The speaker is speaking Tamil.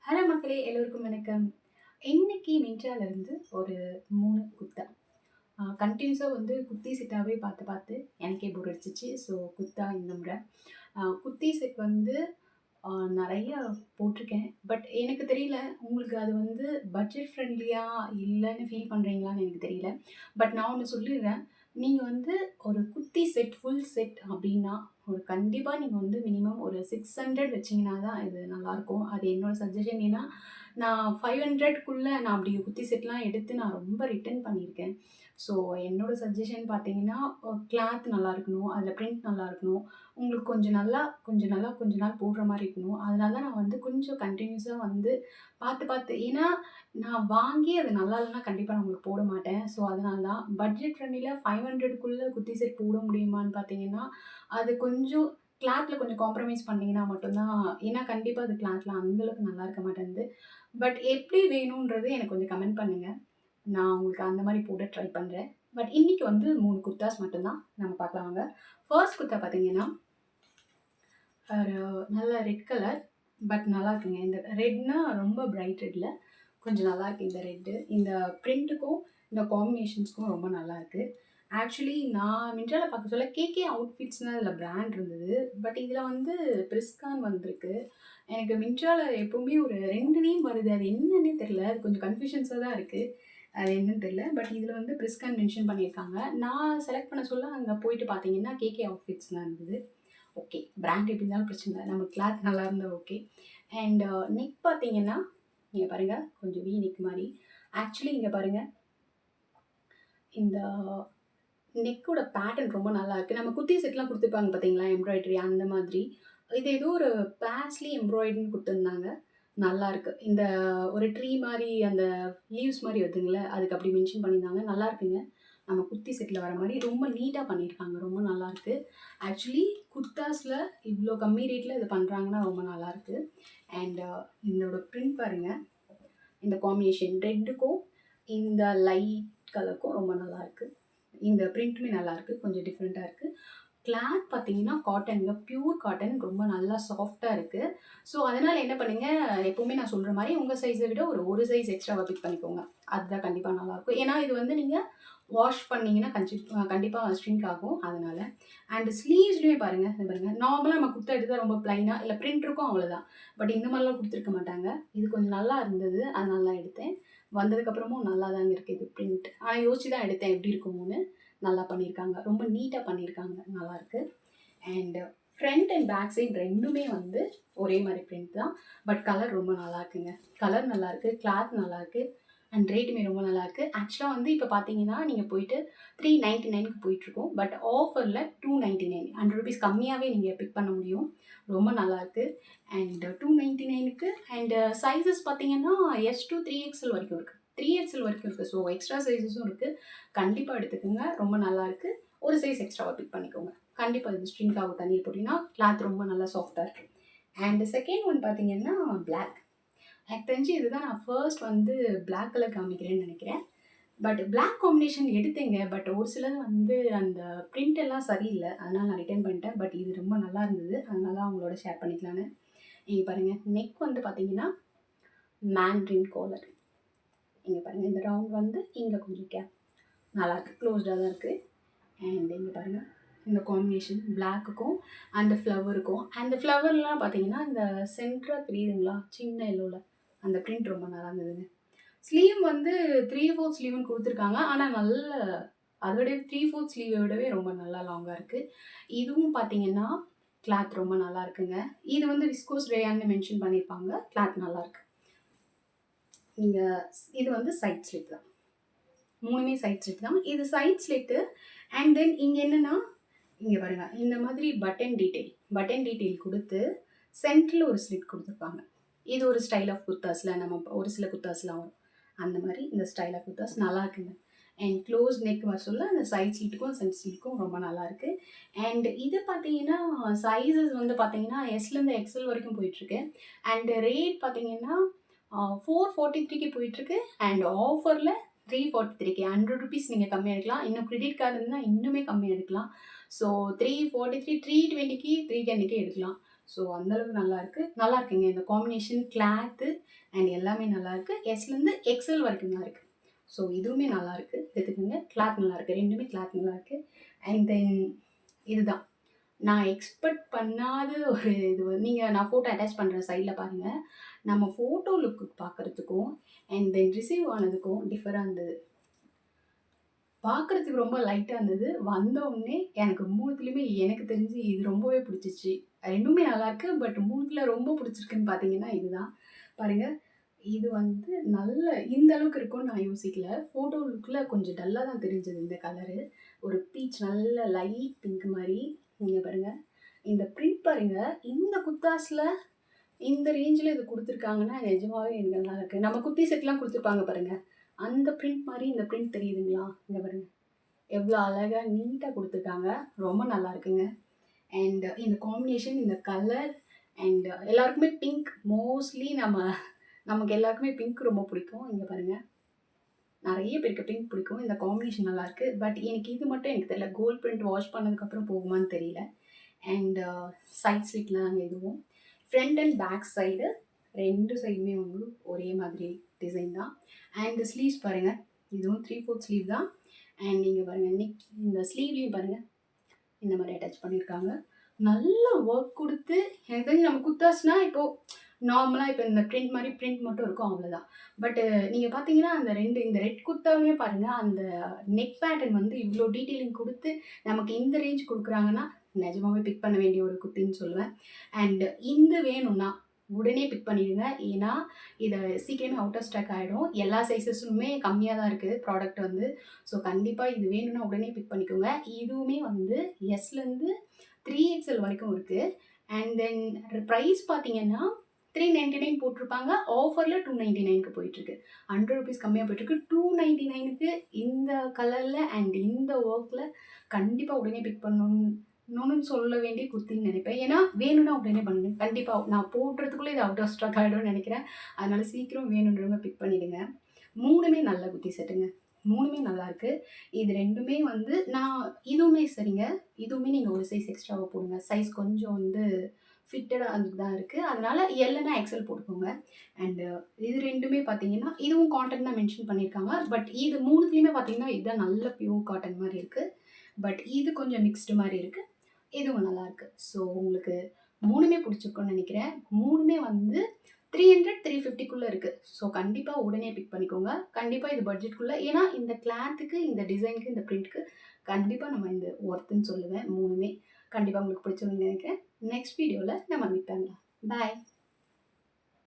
ஹலோ மக்களே, எல்லோருக்கும் வணக்கம். இன்னைக்கு மின்ட்ராலேருந்து ஒரு 3 குர்தா கன்டினியூஸா வந்து குர்த்தி செட்டாவே பார்த்து பார்த்து எனக்கே போர் அடிச்சிச்சு. ஸோ குர்தா இந்த முறை குர்த்தி செட் வந்து நெறைய போட்டிருக்கேன். பட் எனக்கு தெரியல, உங்களுக்கு அது வந்து பட்ஜெட் ஃப்ரெண்ட்லியா இல்லன்னு ஃபீல் பண்றீங்களான்னு எனக்கு தெரியல. பட் நான் ஒண்ணு சொல்லிர்றேன். நீங்க வந்து ஒரு குர்த்தி செட், ஃபுல் செட் அப்டின்னா, கண்டிப்பா நீங்க வந்து மினிமம் ஒரு 600 வச்சீங்கன்னா தான் இது நல்லாயிருக்கும். அது என்னோட சஜஷன். ஏன்னா, நான் 500க்குள்ள நான் அப்படி குர்த்தி செட்லாம் எடுத்து நான் ரொம்ப ரிட்டர்ன் பண்ணியிருக்கேன். ஸோ என்னோட சஜஷன் பார்த்தீங்கன்னா, கிளாத் நல்லா இருக்கணும். அதில பிரிண்ட் நல்லா இருக்கணும். உங்களுக்கு கொஞ்ச நாள் போடுற மாரி இருக்கணும். அதனால தான் நான் வந்து கொஞ்சம் கன்டினியூஸா வந்து பார்த்து பார்த்து, ஏன்னா நான் வாங்கி அது நல்லா இல்லன்னா கண்டிப்பா நான் உங்களுக்கு போட மாட்டேன். ஸோ அதனால தான் பட்ஜெட் ஃப்ரெண்ட்லில 500க்குள்ள குர்த்தி செட் போட முடியுமான்னு பார்த்தீங்கன்னா, அது கொஞ்சம் கிளாத்ல கொஞ்சம் காம்ப்ரமைஸ் பண்ணீங்கன்னா மட்டும் தான். ஏன்னா கண்டிப்பா அது கிளாத்ல அந்த அளவுக்கு நல்லா இருக்க மாட்டேன்து. பட் எப்படி வேணும்ன்றது எனக்கு கொஞ்சம் கமெண்ட் பண்ணுங்க. நான் உங்களுக்கு அந்த மாரி போட ட்ரை பண்றேன். பட் இன்னைக்கு வந்து 3 குர்தாஸ் மட்டும் தான் நம்ம பார்க்கலாம் வாங்க. ஃபர்ஸ்ட் குர்தா பார்த்தீங்கன்னா, ஒரு நல்ல ரெட் கலர். பட் நல்லா இருக்குங்க. இந்த ரெட்னா ரொம்ப பிரைட் ரெட்ல கொஞ்சம் நல்லாயிருக்கு இந்த ரெட்டு. இந்த பிரிண்ட்டுக்கும், இந்த காம்பினேஷன்ஸ்க்கும் ரொம்ப நல்லாயிருக்கு. ஆக்சுவலி நான் மின்ட்ரால பார்க்க சொல்ல கேகே அவுட்ஃபிட்ஸ்ன்னு அதில பிராண்ட் இருந்தது. பட் இதில வந்து பிரிஸ்கான் வந்திருக்கு. எனக்கு மின்ட்ரால எப்பவுமே ஒரு 2 நேம் வருது. அது என்னன்னே தெரியல. அது கொஞ்சம் கன்ஃப்யூஷன்ஸா தான் இருக்கு. அது என்னன்னு தெரியல. பட் இதில வந்து பிரிஸ்கான் மென்ஷன் பண்ணியிருக்காங்க. நான் செலக்ட் பண்ண சொல்ல அங்க போயிட்டு பார்த்தீங்கன்னா, கேகே அவுட்ஃபிட்ஸ்லாம் இருந்தது. ஓகே. பிராண்ட் எப்படி இருந்தாலும் பிரச்சனை இல்ல. நம்ம கிளாத் நல்லா இருந்தா ஓகே. அண்ட் நெக் பார்த்தீங்கன்னா, இங்க பாருங்க. கொஞ்சம் வி நெக் மாரி. ஆக்சுவலி இங்க பாருங்க. இந்த நெக்கோட பேட்டர்ன் ரொம்ப நல்லாயிருக்கு. நம்ம குர்த்தி செட்லாம் குடுத்துருப்பாங்க பார்த்தீங்களா? எம்ப்ராய்டரி அந்த மாதிரி. இது ஏதோ ஒரு பேஸ்லி எம்ப்ராய்டரின்னு குடுத்துருந்தாங்க. நல்லாயிருக்கு. இந்த ஒரு ட்ரீ மாரி அந்த லீவ்ஸ் மாரி வருதுங்கல்ல, அதுக்கு அப்படி மென்ஷன் பண்ணியிருந்தாங்க. நல்லாயிருக்குங்க. நம்ம குர்த்தி செட்ல வர மாரி ரொம்ப நீட்டா பண்ணியிருக்காங்க. ரொம்ப நல்லாயிருக்கு. ஆக்சுவலி குர்தாஸ்ல இவ்ளோ கம்மி ரேட்ல இது பண்றாங்கன்னா ரொம்ப நல்லாயிருக்கு. அண்ட் இதோட பிரிண்ட் பாருங்க. இந்த காம்பினேஷன் ரெட்டுக்கும், இந்த லைட் கலருக்கும் ரொம்ப நல்லாயிருக்கு. இந்த பிரிண்ட்டுமே நல்லாயிருக்கு. கொஞ்சம் டிஃப்ரெண்ட்டா இருக்கு. கிளாத் பார்த்தீங்கன்னா காட்டன்ங்க. Pure cotton. ரொம்ப நல்லா சாஃப்ட்டா இருக்கு. ஸோ அதனால என்ன பண்ணுங்க, எப்பவுமே நான் சொல்ற மாரி உங்க சைஸ விட ஒரு சைஸ் எக்ஸ்ட்ராவா பிக் பண்ணிக்கோங்க. அதுதான் கண்டிப்பா நல்லாயிருக்கும். ஏன்னா இது வந்து நீங்க வாஷ் பண்ணீங்கன்னா கண்டிப்பா ஷ்ரிங்க் ஆகும். அதனால. அண்ட் ஸ்லீவ்ஸ்லயுமே பாருங்க. இங்க பாருங்க. நார்மலா நம்ம குர்த்தா எடுத்தா ரொம்ப பிளைனா இல்ல பிரிண்ட் இருக்கும் அவ்வளோதான். பட் இந்த மாரிலாம் குடுத்துருக்க மாட்டாங்க. இது கொஞ்சம் நல்லா இருந்தது. அதனால தான் எடுத்தேன். வந்ததுக்கப்புறமும் நல்லா தாங்க இருக்கு இது பிரிண்ட். ஆனா யோசிச்சு தான் எடுத்தேன் எப்படி இருக்குமோன்னு. நல்லா பண்ணியிருக்காங்க. ரொம்ப நீட்டா பண்ணியிருக்காங்க. நல்லாயிருக்கு. And front and back side 2மே வந்து ஒரே மாரி பிரிண்ட் தான். பட் கலர் ரொம்ப நல்லா இருக்குங்க. கலர் நல்லாயிருக்கு. கிளாத் நல்லாயிருக்கு. அண்ட் ரேட்டுமே ரொம்ப நல்லாயிருக்கு. ஆக்சுவலா வந்து இப்ப பார்த்தீங்கன்னா, நீங்க போயிட்டு 399க்கு போயிட்டுருக்கும். பட் ஆஃபர்ல 299 ₹100 கம்மியாவே நீங்க பிக் பண்ண முடியும். ரொம்ப நல்லாயிருக்கு. அண்ட் 299க்கு அண்ட் சைஸஸ் பார்த்தீங்கன்னா, எஸ் டூ 3XL வரைக்கும் இருக்கு. 3XL வரைக்கும் இருக்கு. ஸோ எக்ஸ்ட்ரா சைஸஸும் இருக்கு. கண்டிப்பா எடுத்துக்கங்க. ரொம்ப நல்லாயிருக்கு. ஒரு சைஸ் எக்ஸ்ட்ராவா பிக் பண்ணிக்கோங்க. கண்டிப்பா இது ஷ்ரிங்க் ஆகும் தண்ணீல போட்டீங்கன்னா. கிளாத் ரொம்ப நல்லா சாஃப்ட்டா இருக்கு. அண்ட் செகண்ட் ஒன் பார்த்தீங்கன்னா, பிளாக். எனக்கு தெரிஞ்சு இதுதான் நான் ஃபர்ஸ்ட் வந்து பிளாக் கலர் காமிக்கிறேன்னு நெனைக்கிறேன். பட் பிளாக் காம்பினேஷன் எடுத்தேங்க. பட் ஒரு சிலது வந்து அந்த பிரிண்ட் எல்லாம் சரியில்ல. அதனால நான் ரிட்டர்ன் பண்ணிட்டேன். பட் இது ரொம்ப நல்லா இருந்தது. அதனால தான் உங்களோட ஷேர் பண்ணிக்கலான்னு. இங்க பாருங்க. நெக் வந்து பார்த்தீங்கன்னா, மேண்ட்ரின் காலர். இங்க பாருங்க. இந்த ரவுண்ட் வந்து இங்க கொஞ்சம் கேப். நல்லாயிருக்கு. க்ளோஸ்டா தான் இருக்கு. அண்ட் இங்க பாருங்க. இந்த காம்பினேஷன் பிளாக்குக்கும் அந்த ஃப்ளவருக்கும். அந்த ஃப்ளவர்லாம் பார்த்தீங்கன்னா, இந்த சென்டரா தெரியுதுங்களா? சின்ன எல்லோல. அந்த பிரிண்ட் ரொம்ப நல்லா இருந்ததுங்க. ஸ்லீவ் வந்து 3/4 ஸ்லீவ்ன்னு குடுத்துருக்காங்க. ஆனா நல்ல அத விட 3/4 ஸ்லீவ விடவே ரொம்ப நல்லா லாங்கா இருக்கு. இதுவும் பார்த்தீங்கன்னா, கிளாத் ரொம்ப நல்லா இருக்குங்க. இது வந்து விஸ்கோஸ் ரேயான்னு மென்ஷன் பண்ணியிருப்பாங்க. கிளாத் நல்லாயிருக்கு. நீங்க இது வந்து சைட் ஸ்லிட் தான். 3மே சைட் ஸ்லிட் தான். இது சைட் ஸ்லிட்டு. அண்ட் தென் இங்க என்னன்னா, இங்க பாருங்க. இந்த மாதிரி பட்டன் டீட்டெயில் குடுத்து, சென்டர்ல ஒரு ஸ்லிட் குடுத்துருப்பாங்க. இது ஒரு ஸ்டைல் ஆஃப் குர்தாஸ்ல நம்ம ஒரு சில குர்தாஸ்லாம் வரும். அந்த மாரி இந்த ஸ்டைல் ஆஃப் குர்தாஸ் நல்லா இருக்குங்க. அண்ட் க்ளோஸ் நெக் வர சொல்ல அந்த சைட் ஸ்லிட்டுக்கும், சென்டர் ஸ்லிட்டுக்கும் ரொம்ப நல்லாயிருக்கு. அண்ட் இது பார்த்தீங்கன்னா, சைஸஸ் வந்து பார்த்தீங்கன்னா, எஸ்லேருந்து எக்ஸ்எல் வரைக்கும் போயிட்டுருக்கு. அண்ட் ரேட் பார்த்தீங்கன்னா, 443க்கு போயிட்டுருக்கு. அண்ட் ஆஃபர்ல 343க்கு ₹100 நீங்க கம்மியா எடுக்கலாம். இன்னும் கிரெடிட் கார்டு இருந்தா இன்னுமே கம்மியா எடுக்கலாம். ஸோ 343, 320க்கு, 310க்கு எடுக்கலாம். ஸோ அந்த அளவுக்கு நல்லாயிருக்கு. நல்லாயிருக்குங்க. இந்த காம்பினேஷன் கிளாத்து அண்ட் எல்லாமே நல்லாயிருக்கு. எஸ்லேருந்து எக்ஸ்எல் வரைக்கும் தான் இருக்குது. ஸோ இதுவுமே நல்லாயிருக்கு, எடுத்துக்கோங்க. கிளாத் நல்லாயிருக்கு, ரெண்டுமே கிளாத் நல்லாயிருக்கு. அண்ட் தென் இதுதான் நான் எக்ஸ்பெக்ட் பண்ணாத ஒரு இது நான் ஃபோட்டோ அட்டாச் பண்ணுறேன், சைடில் பாருங்கள். நம்ம ஃபோட்டோ லுக்கு பார்க்குறதுக்கும் அண்ட் தென் ரிசீவ் ஆனதுக்கும் டிஃபராக இருந்தது. பார்க்குறதுக்கு ரொம்ப லைட்டாக இருந்தது. வந்தவுடனே எனக்கு 3த்துலேயுமே எனக்கு தெரிஞ்சு இது ரொம்பவே பிடிச்சிச்சு. ரெண்டுமே நல்லாயிருக்கு. பட் 3த்தில் ரொம்ப பிடிச்சிருக்குன்னு பார்த்தீங்கன்னா இதுதான். பாருங்கள், இது நல்ல இந்த அளவுக்கு இருக்கும்னு நான் யோசிக்கல. ஃபோட்டோ லுக்கில் கொஞ்சம் டல்லாக தான் தெரிஞ்சது இந்த கலரு. ஒரு பீச் நல்ல லைட் பிங்க் மாதிரி. நீங்கள் பாருங்கள், இந்த பிரிண்ட் பாருங்கள். இந்த குர்தாஸில் இந்த ரேஞ்சில் இது கொடுத்துருக்காங்கன்னா நிஜமாவே எனக்கு நல்லா இருக்குது. நம்ம குர்த்தி செட்லாம் கொடுத்துருப்பாங்க பாருங்கள், அந்த பிரிண்ட் மாதிரி இந்த பிரிண்ட் தெரியுதுங்களா? இங்கே பாருங்கள், எவ்வளோ அழகாக நீட்டாக கொடுத்துருக்காங்க. ரொம்ப நல்லா இருக்குங்க. அண்ட் இந்த காம்பினேஷன், இந்த கலர் அண்ட் எல்லாருக்குமே பிங்க் மோஸ்ட்லி நமக்கு எல்லாருக்குமே பிங்க் ரொம்ப பிடிக்கும். இங்கே பாருங்கள், நிறைய பேருக்கு பிங்க் பிடிக்கும். இந்த காம்பினேஷன் நல்லாயிருக்கு. பட் எனக்கு இது மட்டும் எனக்கு தெரியல, கோல்ட் பிரிண்ட் வாஷ் பண்ணதுக்கப்புறம் போகுமான்னு தெரியல. அண்ட் சைட் ஸ்லிட்லாம் இதுவும் ஃப்ரண்ட் அண்ட் பேக் சைடு 2 சைடுமே ஒரே மாதிரி டிசைன் தான். அண்ட் ஸ்லீவ்ஸ் பாருங்கள், இதுவும் 3/4 ஸ்லீவ் தான். அண்ட் நீங்கள் பாருங்கள், நெக் இந்த ஸ்லீவ்லேயும் பாருங்கள் இந்த மாதிரி அட்டாச் பண்ணியிருக்காங்க. நல்ல ஒர்க் கொடுத்து எனக்கு தெரிஞ்சு நம்ம குர்தாஸ்னால் இப்போது நார்மலாக இப்போ இந்த பிரிண்ட் மாதிரி பிரிண்ட் மட்டும் இருக்கும், அவ்வளோதான். பட்டு நீங்கள் பார்த்தீங்கன்னா இந்த ரெட் குர்த்தாவே பாருங்கள், அந்த நெக் பேட்டர்ன் இவ்வளோ டீட்டெயிலிங் கொடுத்து நமக்கு இந்த ரேஞ்ச் கொடுக்குறாங்கன்னா நிஜமாவே பிக் பண்ண வேண்டிய ஒரு குர்த்தின்னு சொல்லுவேன். அண்ட் இந்த வேணும்னா உடனே பிக் பண்ணிடுங்க. ஏன்னா இதை சீக்கிரமே அவுட் ஆஃப் ஸ்டாக் ஆகிடும். எல்லா சைஸஸுமே கம்மியாக தான் இருக்குது ப்ராடக்ட் ஸோ கண்டிப்பாக இது வேணும்னா உடனே பிக் பண்ணிக்கோங்க. இதுவுமே எஸ்லேருந்து 3XL வரைக்கும் இருக்குது. அண்ட் தென் ப்ரைஸ் பார்த்தீங்கன்னா 399 போட்டிருப்பாங்க. ஆஃபரில் 299க்கு போயிட்டுருக்கு. 100 ருபீஸ் கம்மியாக போயிட்டுருக்கு. 299க்கு இந்த கலரில் அண்ட் இந்த ஒர்க்கில் கண்டிப்பாக உடனே பிக் பண்ணணும்னு சொல்ல வேண்டிய குர்த்தின்னு நினைப்பேன். ஏன்னா வேணும்னா உடனே பண்ணுங்க. கண்டிப்பாக நான் போடுறதுக்குள்ளே இது அவுட் ஆஃப் ஸ்டாக் ஆகிடும்னு நினைக்கிறேன். அதனால் சீக்கிரம் வேணுன்றவங்க பிக் பண்ணிவிடுங்க. 3மே நல்ல குர்த்தி செட்டுங்க. 3மே நல்லாயிருக்கு. இது 2மே நான் இதுவுமே சரிங்க. இதுவுமே நீங்கள் ஒரு சைஸ் எக்ஸ்ட்ராவாக போடுங்க. சைஸ் கொஞ்சம் ஃபிட்டடாக தான் இருக்குது. அதனால் எல்லுனா எக்ஸ்எல் போட்டுக்கோங்க. அண்டு இது 2மே பார்த்தீங்கன்னா இதுவும் காட்டன் தான் மென்ஷன் பண்ணியிருக்காங்க. பட் இது 3த்துலேயுமே பார்த்தீங்கன்னா இதுதான் நல்ல பியூர் காட்டன் மாதிரி இருக்குது. பட் இது கொஞ்சம் மிக்ஸ்டு மாதிரி இருக்குது. இதுவும் நல்லாயிருக்கு. ஸோ உங்களுக்கு 3மே பிடிச்சிருக்குன்னு நினைக்கிறேன். 3மே 300, 350க்குள்ளே இருக்குது. ஸோ கண்டிப்பாக உடனே பிக் பண்ணிக்கோங்க. கண்டிப்பாக இது பட்ஜெட்குள்ளே. ஏன்னா இந்த கிளாத்துக்கு, இந்த டிசைனுக்கு, இந்த பிரிண்ட்டுக்கு கண்டிப்பாக நம்ம இந்த ஒர்த்துன்னு சொல்லுவேன். 3மே கண்டிப்பாக உங்களுக்கு பிடிச்சிருக்குன்னு நினைக்கிறேன். நெக்ஸ்ட் வீடியோவில் நம்ம மீட் பண்ணலாம். பாய்.